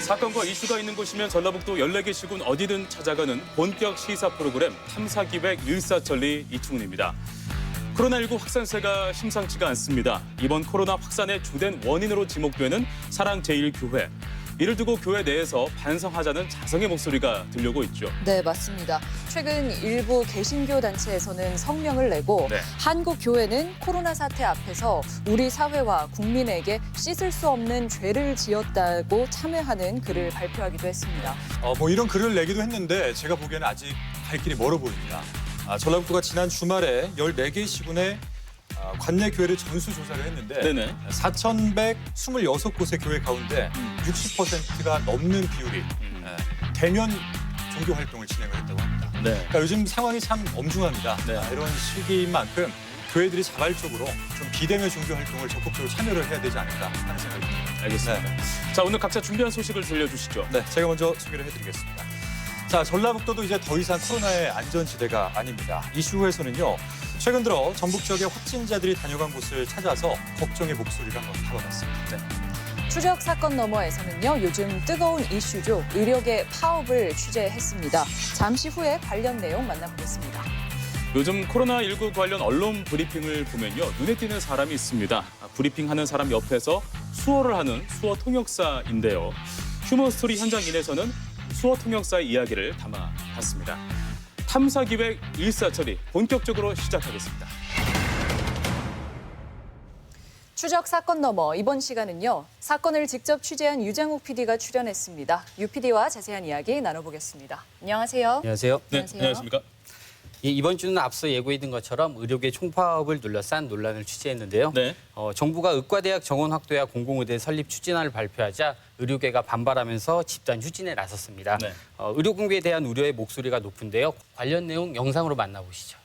사건과 이슈가 있는 곳이면 전라북도 14개 시군 어디든 찾아가는 본격 시사 프로그램 탐사기백 일사천리 이충훈입니다. 코로나19 확산세가 심상치가 않습니다. 이번 코로나 확산의 주된 원인으로 지목되는 사랑제일교회. 이를 두고 교회 내에서 반성하자는 자성의 목소리가 들려오고 있죠. 네, 맞습니다. 최근 일부 개신교 단체에서는 성명을 내고 네. 한국 교회는 코로나 사태 앞에서 우리 사회와 국민에게 씻을 수 없는 죄를 지었다고 참회하는 글을 발표하기도 했습니다. 이런 글을 내기도 했는데 제가 보기에는 아직 갈 길이 멀어 보입니다. 전라북도가 지난 주말에 14개 시군의 관내 교회를 전수조사를 했는데 네네. 4,126곳의 교회 가운데 60%가 넘는 비율이 대면 종교 활동을 진행을 했다고 합니다. 네. 그러니까 요즘 상황이 참 엄중합니다. 네. 이런 시기인 만큼 교회들이 자발적으로 좀 비대면 종교 활동을 적극적으로 참여를 해야 되지 않을까 하는 생각이 듭니다. 알겠습니다. 자, 오늘 각자 준비한 소식을 들려주시죠. 네, 제가 먼저 소개를 해드리겠습니다. 자, 전라북도도 이제 더 이상 코로나의 안전지대가 아닙니다. 이슈에서는요, 최근 들어 전북 지역의 확진자들이 다녀간 곳을 찾아서 걱정의 목소리를 한번 담아봤습니다. 네. 추적 사건 너머에서는요, 요즘 뜨거운 이슈죠. 의료계 파업을 취재했습니다. 잠시 후에 관련 내용 만나보겠습니다. 요즘 코로나19 관련 언론 브리핑을 보면요. 눈에 띄는 사람이 있습니다. 브리핑하는 사람 옆에서 수어를 하는 수어 통역사인데요. 휴먼 스토리 현장인에서는 수어 통역사의 이야기를 담아봤습니다. 탐사기획 일사천리 본격적으로 시작하겠습니다. 추적 사건 너머 이번 시간은요. 사건을 직접 취재한 유장욱 PD가 출연했습니다. 유 PD와 자세한 이야기 나눠보겠습니다. 안녕하세요. 안녕하세요. 네, 안녕하세요. 안녕하십니까? 이번 주는 앞서 예고해둔 것처럼 의료계 총파업을 둘러싼 논란을 취재했는데요. 네. 정부가 의과대학 정원 확대와 공공의대 설립 추진안을 발표하자 의료계가 반발하면서 집단 휴진에 나섰습니다. 네. 의료 공백에 대한 우려의 목소리가 높은데요. 관련 내용 영상으로 만나보시죠.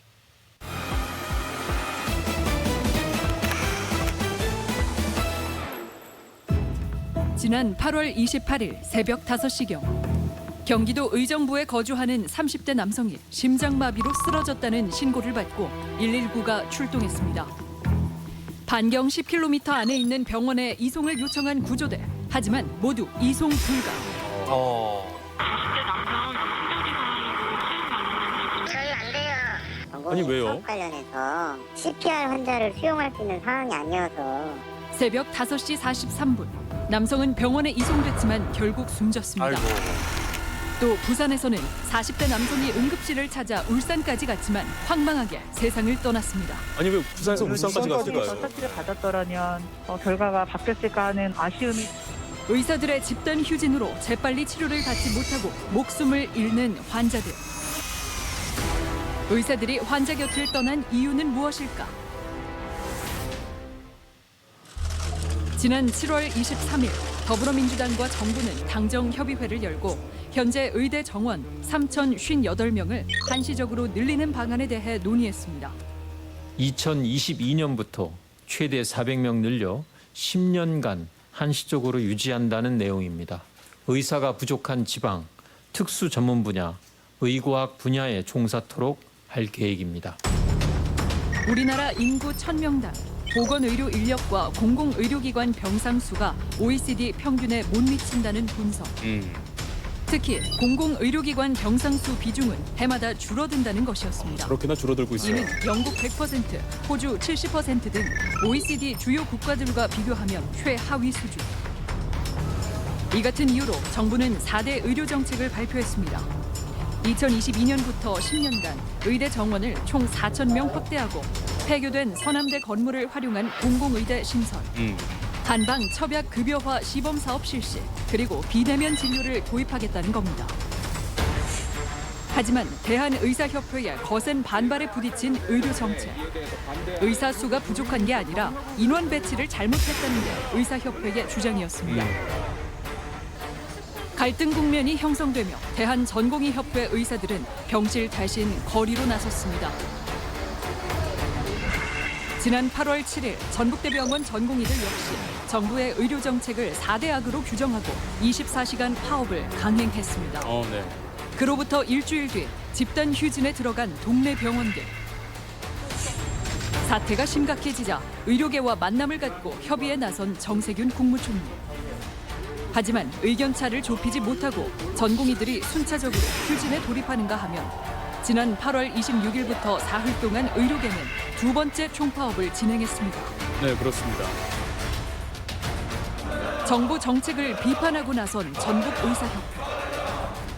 지난 8월 28일 새벽 5시경 경기도 의정부에 거주하는 30대 남성이 심장마비로 쓰러졌다는 신고를 받고 119가 출동했습니다. 반경 10km 안에 있는 병원에 이송을 요청한 구조대. 하지만 모두 이송 불가. 저희 안 돼요. 아니, 왜요? 사업 관련해서 CPR 환자를 수용할 수 있는 상황이 아니어서. 새벽 5시 43분 남성은 병원에 이송됐지만 결국 숨졌습니다. 또 부산에서는 40대 남성이 응급실을 찾아 울산까지 갔지만 황망하게 세상을 떠났습니다. 아니, 왜 부산에서 울산까지 가요? 처치를 받았더라면 결과가 바뀌었을까 하는 아쉬움이. 의사들의 집단 휴진으로 재빨리 치료를 받지 못하고 목숨을 잃는 환자들. 의사들이 환자 곁을 떠난 이유는 무엇일까? 지난 7월 23일 더불어민주당과 정부는 당정협의회를 열고 현재 의대 정원 3,058명을 한시적으로 늘리는 방안에 대해 논의했습니다. 2022년부터 최대 400명 늘려 10년간 한시적으로 유지한다는 내용입니다. 의사가 부족한 지방, 특수 전문 분야, 의과학 분야에 종사토록 할 계획입니다. 우리나라 인구 1,000명당 보건의료 인력과 공공의료기관 병상 수가 OECD 평균에 못 미친다는 분석. 특히 공공의료기관 병상 수 비중은 해마다 줄어든다는 것이었습니다. 그렇게나 줄어들고 있어요. 이는 영국 100%, 호주 70% 등 OECD 주요 국가들과 비교하면 최하위 수준. 이 같은 이유로 정부는 4대 의료 정책을 발표했습니다. 2022년부터 10년간 의대 정원을 총 4,000명 확대하고 폐교된 서남대 건물을 활용한 공공의대 신설, 한방 첩약 급여화 시범 사업 실시, 그리고 비대면 진료를 도입하겠다는 겁니다. 하지만 대한의사협회의 거센 반발에 부딪힌 의료 정책. 의사 수가 부족한 게 아니라 인원 배치를 잘못했다는 게 의사협회의 주장이었습니다. 갈등 국면이 형성되며 대한전공의협회 의사들은 병실 대신 거리로 나섰습니다. 지난 8월 7일 전북대병원 전공의들 역시 정부의 의료 정책을 4대 악으로 규정하고 24시간 파업을 강행했습니다. 네. 그로부터 일주일 뒤 집단 휴진에 들어간 동네 병원들. 사태가 심각해지자 의료계와 만남을 갖고 협의에 나선 정세균 국무총리. 하지만 의견차를 좁히지 못하고 전공의들이 순차적으로 휴진에 돌입하는가 하면 지난 8월 26일부터 사흘 동안 의료계는 두 번째 총파업을 진행했습니다. 네, 그렇습니다. 정부 정책을 비판하고 나선 전북의사협회.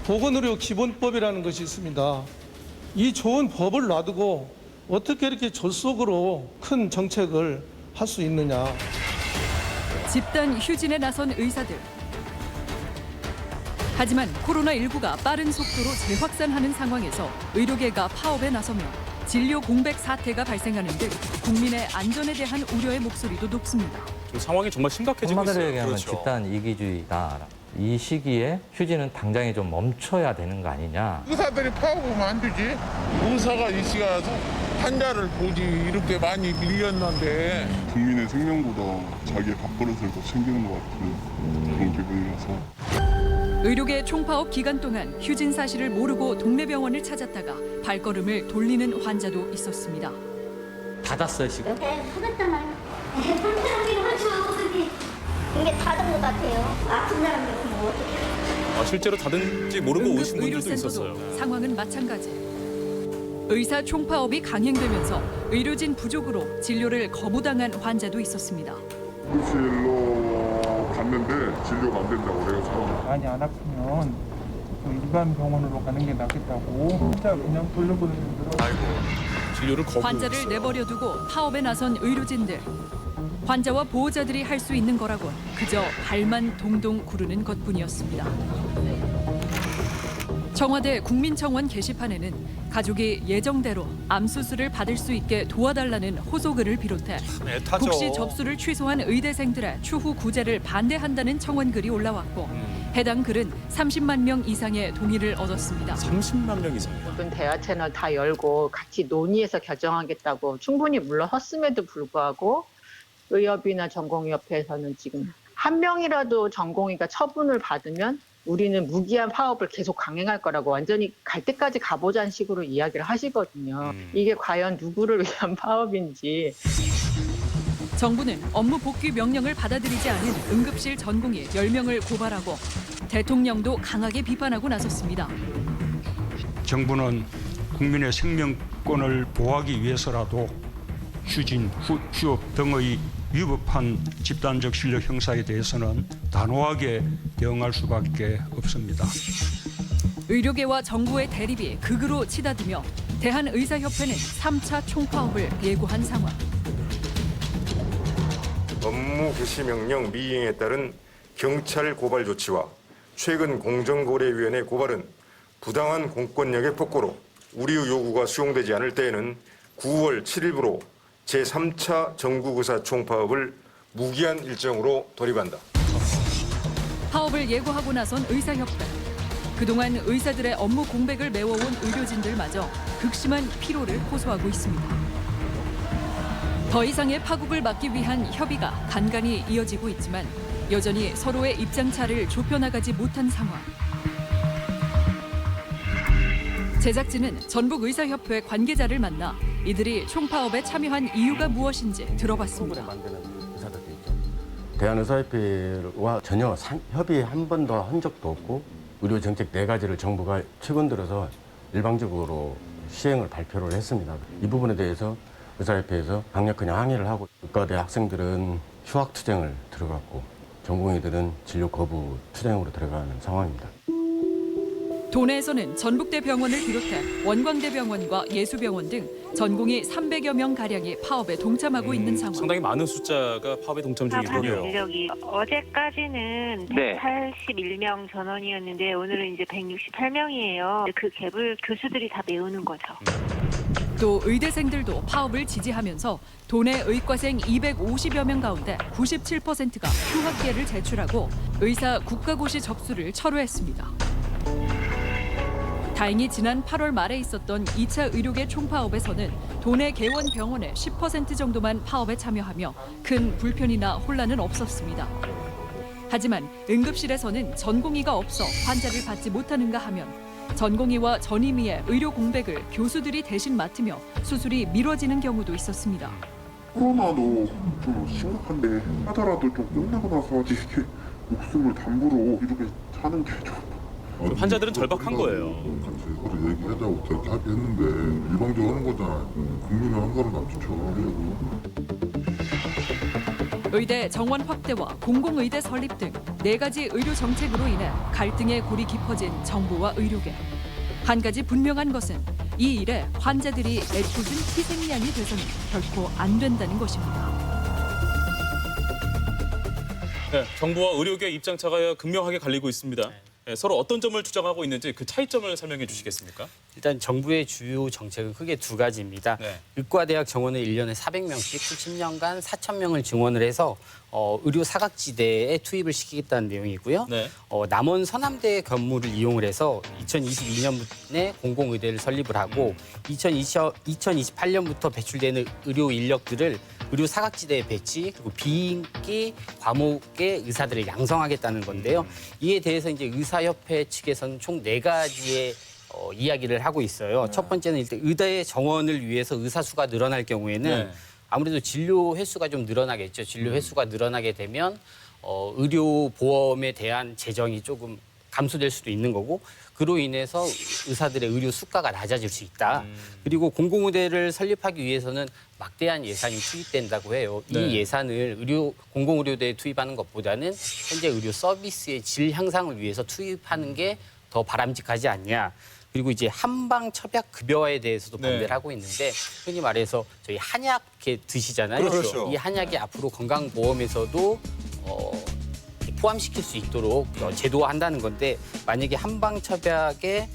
보건의료 기본법이라는 것이 있습니다. 이 좋은 법을 놔두고 어떻게 이렇게 졸속으로 큰 정책을 할 수 있느냐. 집단 휴진에 나선 의사들. 하지만 코로나19가 빠른 속도로 재확산하는 상황에서 의료계가 파업에 나서며 진료 공백 사태가 발생하는 등 국민의 안전에 대한 우려의 목소리도 높습니다. 지금 상황이 정말 심각해지고 한마디로 있어요. 얘기하면 그렇죠. 집단 이기주의다. 이 시기에 휴진은 당장에 좀 멈춰야 되는 거 아니냐. 의사들이 파업하면 안 되지. 의사가 이 시간에 와서 환자를 보지 이렇게 많이 밀렸는데. 국민의 생명보다 자기의 밥그릇을 더 챙기는 것 같은 그런 기분이라서. 의료계 총파업 기간 동안 휴진 사실을 모르고 동네 병원을 찾았다가 발걸음을 돌리는 환자도 있었습니다. 닫았어요, 지금? 네, 하겠단 말이야. 사람들이 그렇지 말고 그게 닫은 것 같아요. 아픈 사람들 뭐 어떻게. 실제로 다른지 모르고 오신 분들도 있었어요. 응급의료센터도 상황은 마찬가지. 의사 총파업이 강행되면서 의료진 부족으로 진료를 거부당한 환자도 있었습니다. 응급실로 갔는데 진료가 안 된다고 그래서 많이 안 아프면 일반 병원으로 가는 게 낫겠다고 진짜 그냥 돌려보내는 대로. 아이고, 진료를 거부했어요. 환자를 내버려 두고 파업에 나선 의료진들. 환자와 보호자들이 할 수 있는 거라곤 그저 발만 동동 구르는 것뿐이었습니다. 청와대 국민청원 게시판에는 가족이 예정대로 암 수술을 받을 수 있게 도와달라는 호소글을 비롯해 애타죠. 국시 접수를 취소한 의대생들의 추후 구제를 반대한다는 청원글이 올라왔고 해당 글은 30만 명 이상의 동의를 얻었습니다. 30만 명 이상이요. 모든 대화 채널 다 열고 같이 논의해서 결정하겠다고 충분히 물러섰음에도 불구하고 의협이나 전공의협회에서는 지금 한 명이라도 전공의가 처분을 받으면 우리는 무기한 파업을 계속 강행할 거라고 완전히 갈 때까지 가보자는 식으로 이야기를 하시거든요. 이게 과연 누구를 위한 파업인지. 정부는 업무 복귀 명령을 받아들이지 않은 응급실 전공의 10명을 고발하고 대통령도 강하게 비판하고 나섰습니다. 정부는 국민의 생명권을 보호하기 위해서라도 휴진, 휴업 등의 위법한 집단적 실력 형사에 대해서는 단호하게 대응할 수밖에 없습니다. 의료계와 정부의 대립이 극으로 치닫으며 대한의사협회는 3차 총파업을 예고한 상황. 업무 개시 명령 미이행에 따른 경찰 고발 조치와 최근 공정거래위원회 고발은 부당한 공권력의 폭거로 우리의 요구가 수용되지 않을 때에는 9월 7일부로 제3차 전국의사 총파업을 무기한 일정으로 돌입한다. 파업을 예고하고 나선 의사협회. 그동안 의사들의 업무 공백을 메워온 의료진들마저 극심한 피로를 호소하고 있습니다. 더 이상의 파국을 막기 위한 협의가 간간히 이어지고 있지만 여전히 서로의 입장차를 좁혀나가지 못한 상황. 제작진은 전북의사협회 관계자를 만나 이들이 총파업에 참여한 이유가 무엇인지 들어봤습니다. 대한의사협회와 전혀 협의 한 번도 한 적도 없고 의료정책 4가지를 정부가 최근 들어서 일방적으로 시행을 발표를 했습니다. 이 부분에 대해서 의사협회에서 강력한 항의를 하고 의과대 학생들은 휴학투쟁을 들어갔고 전공의들은 진료 거부 투쟁으로 들어가는 상황입니다. 도내에서는 전북대 병원을 비롯해 원광대 병원과 예수병원 등 전공의 300여 명 가량이 파업에 동참하고 있는 상황. 상당히 많은 숫자가 파업에 동참 중이군요. 인력이 어제까지는 181명 전원이었는데 오늘은 이제 168명이에요. 그 갭을 교수들이 다 메우는 거죠. 또 의대생들도 파업을 지지하면서 도내 의과생 250여 명 가운데 97%가 휴학계를 제출하고 의사 국가고시 접수를 철회했습니다. 다행히 지난 8월 말에 있었던 2차 의료계 총파업에서는 도내 개원 병원의 10% 정도만 파업에 참여하며 큰 불편이나 혼란은 없었습니다. 하지만 응급실에서는 전공의가 없어 환자를 받지 못하는가 하면 전공의와 전임의의 의료 공백을 교수들이 대신 맡으며 수술이 미뤄지는 경우도 있었습니다. 코로나도 좀 심각한데 하더라도 좀 끝나고 나서 이렇게 목숨을 담보로 이렇게 사는 게 좀. 환자들은 절박한 거예요. 같이 서로 얘기하자고 그렇게 했는데 일방적으로 하는 거잖아요. 국민의 한 사람도 안 지켜. 의대 정원 확대와 공공의대 설립 등 4가지 의료 정책으로 인해 갈등의 골이 깊어진 정부와 의료계. 한 가지 분명한 것은 이 일에 환자들이 애꿎은 희생양이 돼서는 결코 안 된다는 것입니다. 네, 정부와 의료계 입장차가 극명하게 갈리고 있습니다. 네, 서로 어떤 점을 주장하고 있는지 그 차이점을 설명해 주시겠습니까? 일단 정부의 주요 정책은 크게 2가지입니다. 네. 의과대학 정원을 1년에 400명씩 10년간 4,000명을 증원을 해서 의료 사각지대에 투입을 시키겠다는 내용이고요. 네. 남원 서남대 건물을 이용을 해서 2022년에 공공의대를 설립을 하고 2028년부터 배출되는 의료 인력들을 의료 사각지대에 배치, 그리고 비인기 과목의 의사들을 양성하겠다는 건데요. 이에 대해서 이제 의사협회 측에서는 총 4가지의 이야기를 하고 있어요. 첫 번째는 일단 의대 정원을 위해서 의사 수가 늘어날 경우에는 아무래도 진료 횟수가 좀 늘어나겠죠. 진료 횟수가 늘어나게 되면 의료 보험에 대한 재정이 조금 감소될 수도 있는 거고, 그로 인해서 의사들의 의료 수가가 낮아질 수 있다. 그리고 공공의대를 설립하기 위해서는 막대한 예산이 투입된다고 해요. 네. 이 예산을 공공의료대에 투입하는 것보다는 현재 의료 서비스의 질 향상을 위해서 투입하는 게 더 바람직하지 않냐. 그리고 이제 한방 첩약 급여에 대해서도 반대를 하고 있는데, 흔히 말해서 저희 한약 이렇게 드시잖아요. 그렇죠. 이 한약이 앞으로 건강보험에서도 포함시킬 수 있도록 제도화한다는 건데, 만약에 한방 첩약에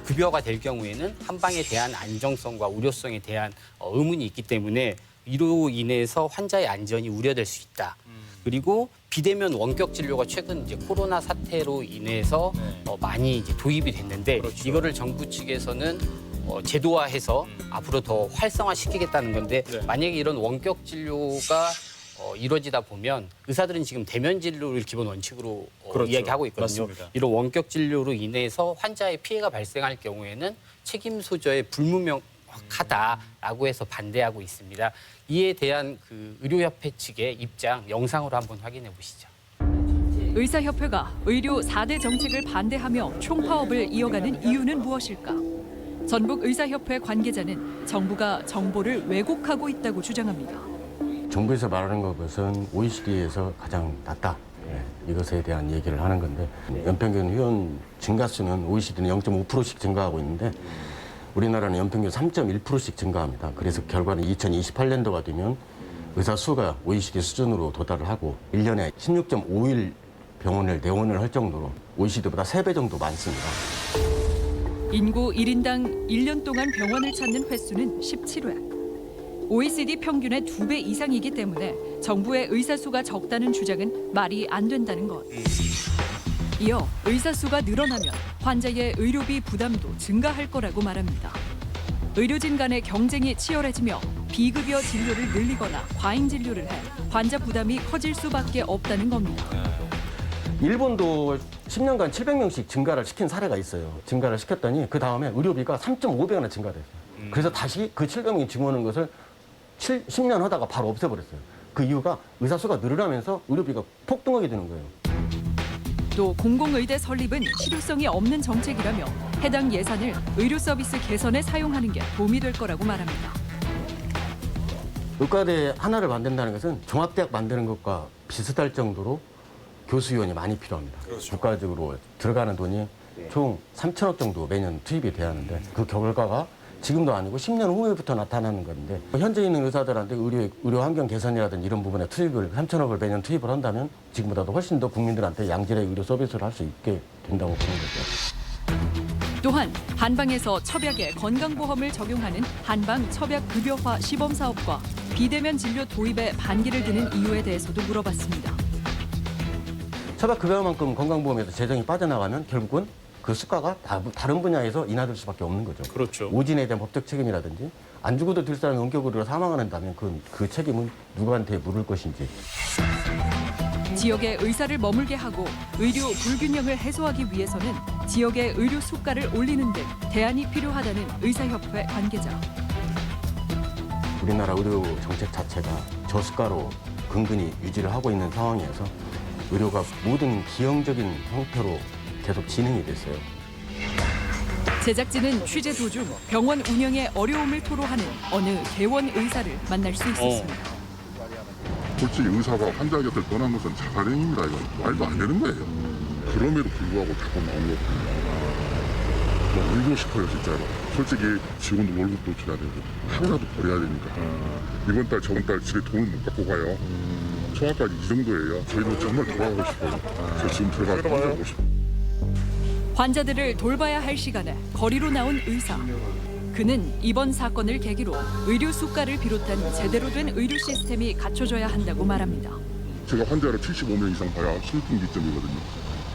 급여가 될 경우에는 한방에 대한 안정성과 우려성에 대한 의문이 있기 때문에 이로 인해서 환자의 안전이 우려될 수 있다. 그리고 비대면 원격 진료가 최근 이제 코로나 사태로 인해서 많이 이제 도입이 됐는데, 이거를 정부 측에서는 제도화해서 앞으로 더 활성화시키겠다는 건데, 만약에 이런 원격 진료가 이루어지다 보면 의사들은 지금 대면 진료를 기본 원칙으로 그렇죠. 이야기하고 있거든요. 맞습니다. 이런 원격 진료로 인해서 환자의 피해가 발생할 경우에는 책임 소재의 불분명하다라고 해서 반대하고 있습니다. 이에 대한 그 의료협회 측의 입장 영상으로 한번 확인해 보시죠. 의사협회가 의료 4대 정책을 반대하며 총파업을 이어가는 이유는 무엇일까? 전북의사협회 관계자는 정부가 정보를 왜곡하고 있다고 주장합니다. 정부에서 말하는 것은 OECD에서 가장 낮다. 이것에 대한 얘기를 하는 건데, 연평균 회원 증가수는 OECD는 0.5%씩 증가하고 있는데 우리나라는 연평균 3.1%씩 증가합니다. 그래서 결과는 2028년도가 되면 의사 수가 OECD 수준으로 도달을 하고 1년에 16.5일 병원을 내원을 할 정도로 OECD보다 3배 정도 많습니다. 인구 1인당 1년 동안 병원을 찾는 횟수는 17회. OECD 평균의 2배 이상이기 때문에 정부의 의사 수가 적다는 주장은 말이 안 된다는 것. 이어 의사 수가 늘어나면 환자의 의료비 부담도 증가할 거라고 말합니다. 의료진 간의 경쟁이 치열해지며 비급여 진료를 늘리거나 과잉 진료를 해 환자 부담이 커질 수밖에 없다는 겁니다. 일본도 10년간 700명씩 증가를 시킨 사례가 있어요. 증가를 시켰더니 그 다음에 의료비가 3.5배나 증가됐어요. 그래서 다시 그 700명이 증원한 것을 10년 하다가 바로 없애버렸어요. 그 이유가 의사 수가 늘어나면서 의료비가 폭등하게 되는 거예요. 또 공공의대 설립은 실효성이 없는 정책이라며 해당 예산을 의료 서비스 개선에 사용하는 게 도움이 될 거라고 말합니다. 의과대 하나를 만든다는 것은 종합대학 만드는 것과 비슷할 정도로 교수위원이 많이 필요합니다. 국가적으로 들어가는 돈이 총 3천억 정도 매년 투입이 돼야 하는데, 그 결과가 지금도 아니고 10년 후에부터 나타나는 건데, 현재 있는 의사들한테 의료 환경 개선이라든지 이런 부분에 투입을 3천억을 매년 투입을 한다면 지금보다도 훨씬 더 국민들한테 양질의 의료 서비스를 할 수 있게 된다고 보는 거죠. 또한 한방에서 첩약에 건강보험을 적용하는 한방 첩약 급여화 시범 사업과 비대면 진료 도입에 반기를 드는 이유에 대해서도 물어봤습니다. 첩약 급여만큼 건강보험에서 재정이 빠져나가면 결국은 그 수가가 다른 분야에서 인하될 수밖에 없는 거죠. 그렇죠. 오진에 대한 법적 책임이라든지 안 죽어도 될 사람이 원격으로 사망한다면 그 책임은 누구한테 물을 것인지. 지역의 의사를 머물게 하고 의료 불균형을 해소하기 위해서는 지역의 의료 수가를 올리는 등 대안이 필요하다는 의사협회 관계자. 우리나라 의료 정책 자체가 저수가로 근근히 유지를 하고 있는 상황이어서 의료가 모든 기형적인 형태로 계속 진행이 됐어요. 제작진은 취재 도중 병원 운영에 어려움을 토로하는 어느 개원 의사를 만날 수 있었습니다. 솔직히 의사가 환자 곁을 떠난 것은 자살행위입니다. 이건 말도 안 되는 거예요. 그럼에도 불구하고 자꾸 나온 거 울고 싶어요, 진짜로. 솔직히 직원도 월급도 줘야 되고 하루라도 벌어야 되니까. 이번 달, 저번 달 집에 돈을 못 갖고 가요. 총합까지 이 정도예요. 저희도 정말 돌아가고 싶어요. 저 지금 돌아가고 싶어요. 환자들을 돌봐야 할 시간에 거리로 나온 의사. 그는 이번 사건을 계기로 의료 수가를 비롯한 제대로 된 의료 시스템이 갖춰져야 한다고 말합니다. 제가 환자를 75명 이상 봐야 실분기점이거든요.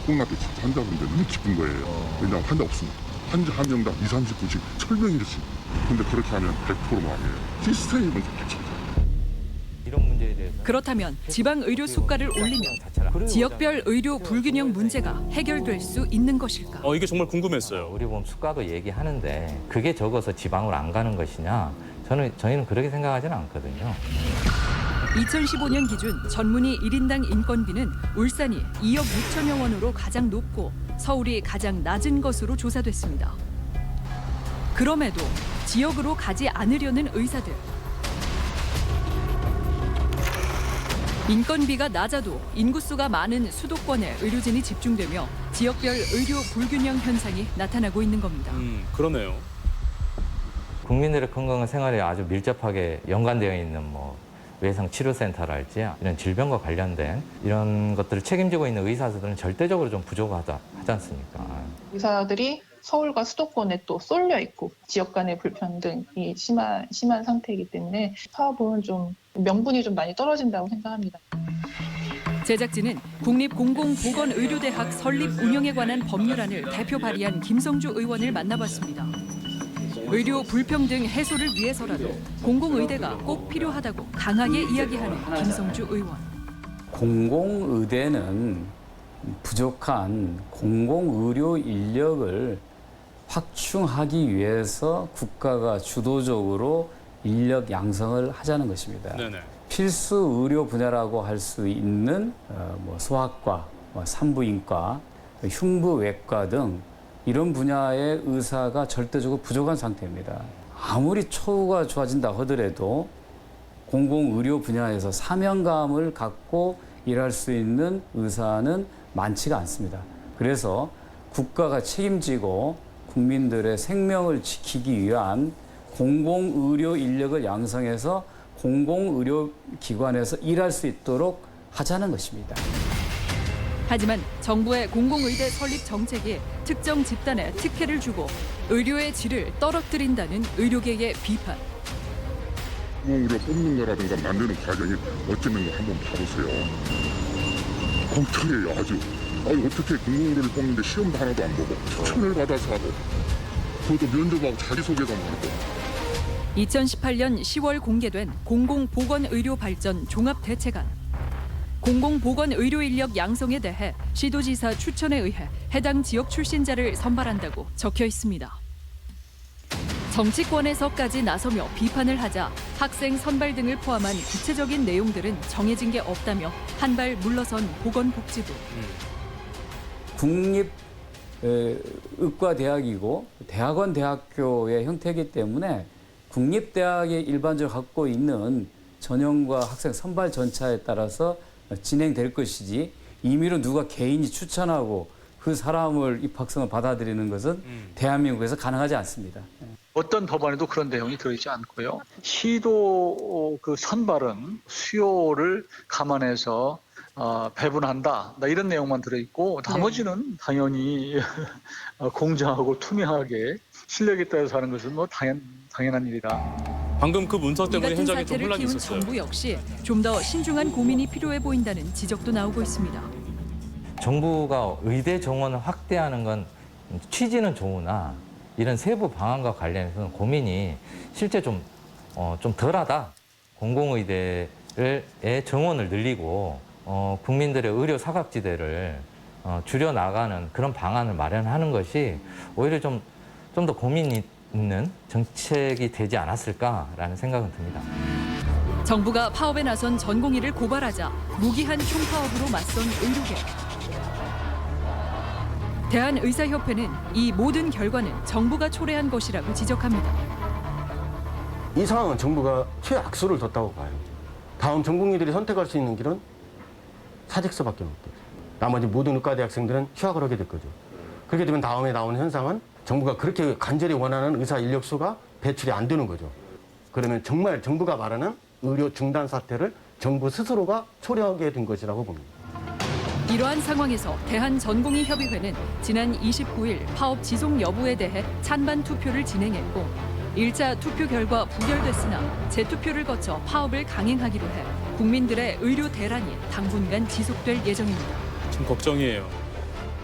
코로나 때 진짜 환자분들 너무 기쁜 거예요. 왜냐하면 환자 없습니다. 환자 한 명당 2, 30분씩 철명이 됐습니다. 근데 그렇게 하면 100% 망해요. 시스템이 먼저 갖춰져요. 이런 문제에 대해서 그렇다면 지방 의료 수가를 올리면 지역별 의료 불균형 문제가 해결될 수 있는 것일까? 이게 정말 궁금했어요. 우리 보험 수가도 얘기하는데 그게 적어서 지방으로 안 가는 것이냐? 저희는 그렇게 생각하지는 않거든요. 2015년 기준 전문의 1인당 인건비는 울산이 2억 6천여 원으로 가장 높고 서울이 가장 낮은 것으로 조사됐습니다. 그럼에도 지역으로 가지 않으려는 의사들. 인건비가 낮아도 인구수가 많은 수도권에 의료진이 집중되며 지역별 의료 불균형 현상이 나타나고 있는 겁니다. 그러네요. 국민들의 건강한 생활에 아주 밀접하게 연관되어 있는 외상치료센터랄지 이런 질병과 관련된 이런 것들을 책임지고 있는 의사들은 절대적으로 좀 부족하지 않습니까? 의사들이 서울과 수도권에 또 쏠려 있고 지역 간의 불평등이 심한 상태이기 때문에 사업은 좀 명분이 좀 많이 떨어진다고 생각합니다. 제작진은 국립공공보건의료대학 설립 운영에 관한 법률안을 대표 발의한 김성주 의원을 만나봤습니다. 의료 불평등 해소를 위해서라도 공공의대가 꼭 필요하다고 강하게 이야기하는 김성주 의원. 공공의대는 부족한 공공의료 인력을 확충하기 위해서 국가가 주도적으로 인력 양성을 하자는 것입니다. 네네. 필수 의료 분야라고 할 수 있는 소아과, 산부인과, 흉부외과 등 이런 분야의 의사가 절대적으로 부족한 상태입니다. 아무리 처우가 좋아진다 하더라도 공공의료 분야에서 사명감을 갖고 일할 수 있는 의사는 많지가 않습니다. 그래서 국가가 책임지고 국민들의 생명을 지키기 위한 공공의료 인력을 양성해서 공공의료기관에서 일할 수 있도록 하자는 것입니다. 하지만 정부의 공공의대 설립 정책이 특정 집단에 특혜를 주고 의료의 질을 떨어뜨린다는 의료계의 비판. 공공의료 뽑는 거라든가 만드는 과정이 어쩌는 거 한번 봐보세요. 공평해요, 아주. 어떻게 공공의료를 뽑는데 시험도 하나도 안 보고 추천을 받아서 하고 그것도 면접하고 자기소개서만 하고. 2018년 10월 공개된 공공보건의료발전 종합대책안. 공공보건의료 인력 양성에 대해 시도지사 추천에 의해 해당 지역 출신자를 선발한다고 적혀 있습니다. 정치권에서까지 나서며 비판을 하자 학생 선발 등을 포함한 구체적인 내용들은 정해진 게 없다며 한 발 물러선 보건복지부. 국립의과대학이고 대학원 대학교의 형태이기 때문에 국립대학이 일반적으로 갖고 있는 전형과 학생 선발 전차에 따라서 진행될 것이지 임의로 누가 개인이 추천하고 그 사람을 입학생을 받아들이는 것은 대한민국에서 가능하지 않습니다. 어떤 법안에도 그런 내용이 들어있지 않고요. 시도 그 선발은 수요를 감안해서 배분한다. 이런 내용만 들어있고 나머지는 당연히 공정하고 투명하게 실력에 따라서 하는 것은 당연한 일이다. 방금 그 문서 때문에 이 같은 현장에 좀 사태를 혼란이 키운 있었어요. 정부 역시 좀 더 신중한 고민이 필요해 보인다는 지적도 나오고 있습니다. 정부가 의대 정원을 확대하는 건 취지는 좋으나 이런 세부 방안과 관련해서는 고민이 실제 좀 덜하다. 공공의대의 정원을 늘리고 국민들의 의료 사각지대를 줄여나가는 그런 방안을 마련하는 것이 오히려 좀 더 고민이 있는 정책이 되지 않았을까라는 생각은 듭니다. 정부가 파업에 나선 전공의를 고발하자 무기한 총파업으로 맞선 의료계. 대한의사협회는 이 모든 결과는 정부가 초래한 것이라고 지적합니다. 이 상황은 정부가 최악수를 뒀다고 봐요. 다음 전공의들이 선택할 수 있는 길은 사직서밖에 없거죠. 나머지 모든 의과대학생들은 휴학을 하게 될 거죠. 그렇게 되면 다음에 나오는 현상은 정부가 그렇게 간절히 원하는 의사 인력수가 배출이 안 되는 거죠. 그러면 정말 정부가 말하는 의료 중단 사태를 정부 스스로가 초래하게 된 것이라고 봅니다. 이러한 상황에서 대한전공의협의회는 지난 29일 파업 지속 여부에 대해 찬반 투표를 진행했고 1차 투표 결과 부결됐으나 재투표를 거쳐 파업을 강행하기로 해 국민들의 의료 대란이 당분간 지속될 예정입니다. 좀 걱정이에요.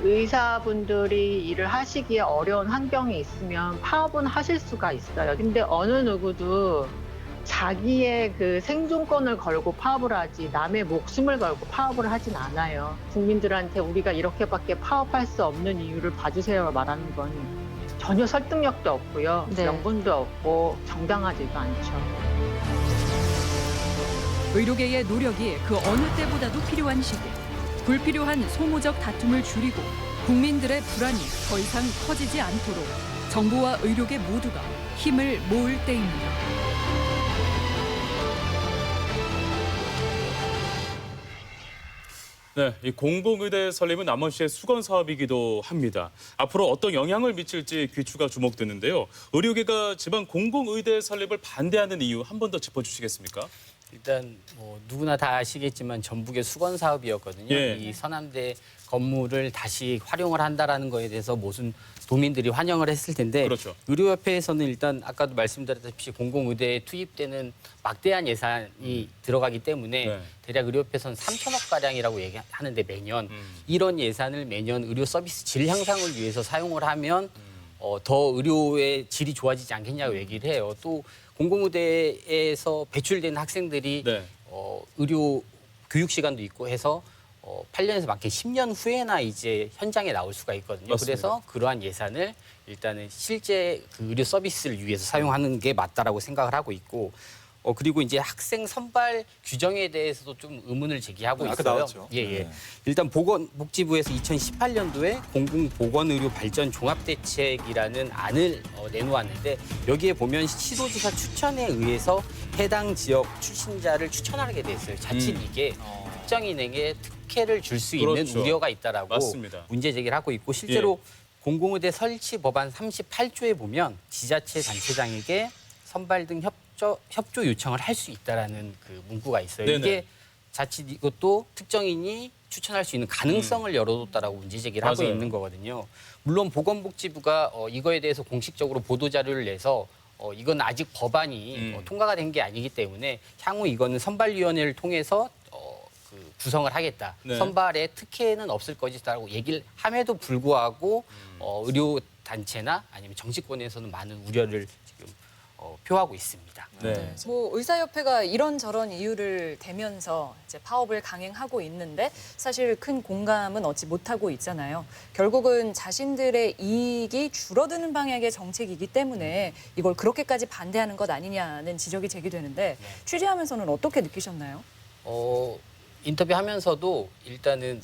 의사분들이 일을 하시기에 어려운 환경이 있으면 파업은 하실 수가 있어요. 근데 어느 누구도 자기의 그 생존권을 걸고 파업을 하지 남의 목숨을 걸고 파업을 하진 않아요. 국민들한테 우리가 이렇게밖에 파업할 수 없는 이유를 봐주세요 말하는 건 전혀 설득력도 없고요. 네. 명분도 없고 정당하지도 않죠. 의료계의 노력이 그 어느 때보다도 필요한 시기. 불필요한 소모적 다툼을 줄이고 국민들의 불안이 더 이상 커지지 않도록 정부와 의료계 모두가 힘을 모을 때입니다. 네, 이 공공의대 설립은 남원시의 수건 사업이기도 합니다. 앞으로 어떤 영향을 미칠지 귀추가 주목되는데요. 의료계가 지방 공공의대 설립을 반대하는 이유 한 번 더 짚어주시겠습니까? 일단 뭐 누구나 다 아시겠지만 전북의 수건 사업이었거든요. 예. 이 서남대 건물을 다시 활용을 한다라는 거에 대해서 모든 도민들이 환영을 했을 텐데 그렇죠. 의료협회에서는 일단 아까도 말씀드렸다시피 공공의대에 투입되는 막대한 예산이 들어가기 때문에 네. 대략 의료협회에서는 3천억 가량이라고 얘기하는데 매년 이런 예산을 매년 의료 서비스 질 향상을 위해서 사용을 하면 더 의료의 질이 좋아지지 않겠냐고 얘기를 해요. 또 공공의대에서 배출된 학생들이 네. 의료 교육 시간도 있고 해서 8년에서 많게 10년 후에나 이제 현장에 나올 수가 있거든요. 맞습니다. 그래서 그러한 예산을 일단은 실제 그 의료 서비스를 위해서 사용하는 게 맞다라고 생각을 하고 있고 그리고 이제 학생 선발 규정에 대해서도 좀 의문을 제기하고 아까 있어요. 나왔죠. 예, 예. 네. 일단 보건복지부에서 2018년도에 공공보건의료 발전 종합대책이라는 안을 내놓았는데 여기에 보면 시도지사 추천에 의해서 해당 지역 출신자를 추천하게 돼 있어요. 자칫 이게 특정인에게 특혜를 줄 수 있는 그렇죠. 우려가 있다라고 맞습니다. 문제 제기를 하고 있고 실제로 공공의대 설치 법안 38조에 보면 지자체 단체장에게 선발 등 협조 요청을 할 수 있다라는 그 문구가 있어요. 네네. 이게 자칫 이것도 특정인이 추천할 수 있는 가능성을 열어뒀다라고 문제 제기를 하고 맞아요. 있는 거거든요. 물론 보건복지부가 이거에 대해서 공식적으로 보도 자료를 내서 이건 아직 법안이 통과가 된 게 아니기 때문에 향후 이거는 선발위원회를 통해서 그 구성을 하겠다. 네. 선발에 특혜는 없을 것이다라고 얘기를 함에도 불구하고 의료 단체나 아니면 정치권에서는 많은 우려를 지금 표하고 있습니다. 네. 뭐 의사협회가 이런저런 이유를 대면서 이제 파업을 강행하고 있는데 사실 큰 공감은 얻지 못하고 있잖아요. 결국은 자신들의 이익이 줄어드는 방향의 정책이기 때문에 이걸 그렇게까지 반대하는 것 아니냐는 지적이 제기되는데 취재하면서는 어떻게 느끼셨나요? 인터뷰하면서도 일단은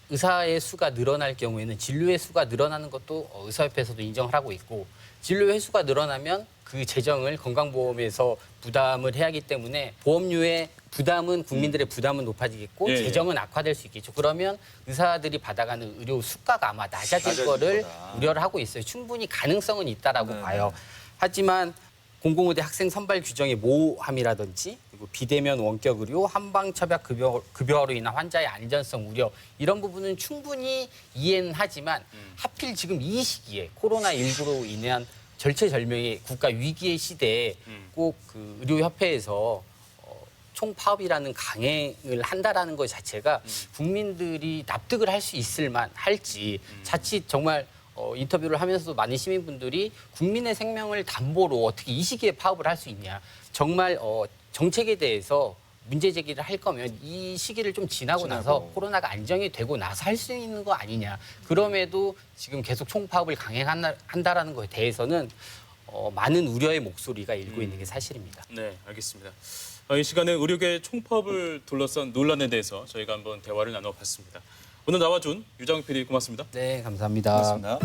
의사의 수가 늘어날 경우에는 진료의 수가 늘어나는 것도 의사협회에서도 인정을 하고 있고 진료의 수가 늘어나면 그 재정을 건강보험에서 부담을 해야 하기 때문에 보험료의 부담은 국민들의 부담은 높아지겠고 예, 재정은 악화될 수 있겠죠. 그러면 의사들이 받아가는 의료 수가가 아마 낮아질 거를 거다. 우려를 하고 있어요. 충분히 가능성은 있다라고 봐요. 하지만 공공의대 학생 선발 규정의 모호함이라든지 그리고 비대면 원격 의료, 한방첩약 급여로 인한 환자의 안전성 우려 이런 부분은 충분히 이해는 하지만 하필 지금 이 시기에 코로나19로 인한 절체절명의 국가 위기의 시대에 꼭 그 의료협회에서 총파업이라는 강행을 한다라는 것 자체가 국민들이 납득을 할 수 있을 만할지 자칫 정말 인터뷰를 하면서도 많은 시민분들이 국민의 생명을 담보로 어떻게 이 시기에 파업을 할 수 있냐. 정말 정책에 대해서 문제 제기를 할 거면 이 시기를 좀 지나고 나서 코로나가 안정이 되고 나서 할 수 있는 거 아니냐. 그럼에도 지금 계속 총파업을 강행한다라는 거에 대해서는 많은 우려의 목소리가 일고 있는 게 사실입니다. 네, 알겠습니다. 이 시간에 의료계 총파업을 둘러싼 논란에 대해서 저희가 한번 대화를 나눠봤습니다. 오늘 나와준 유장 PD 고맙습니다. 네, 감사합니다. 고맙습니다.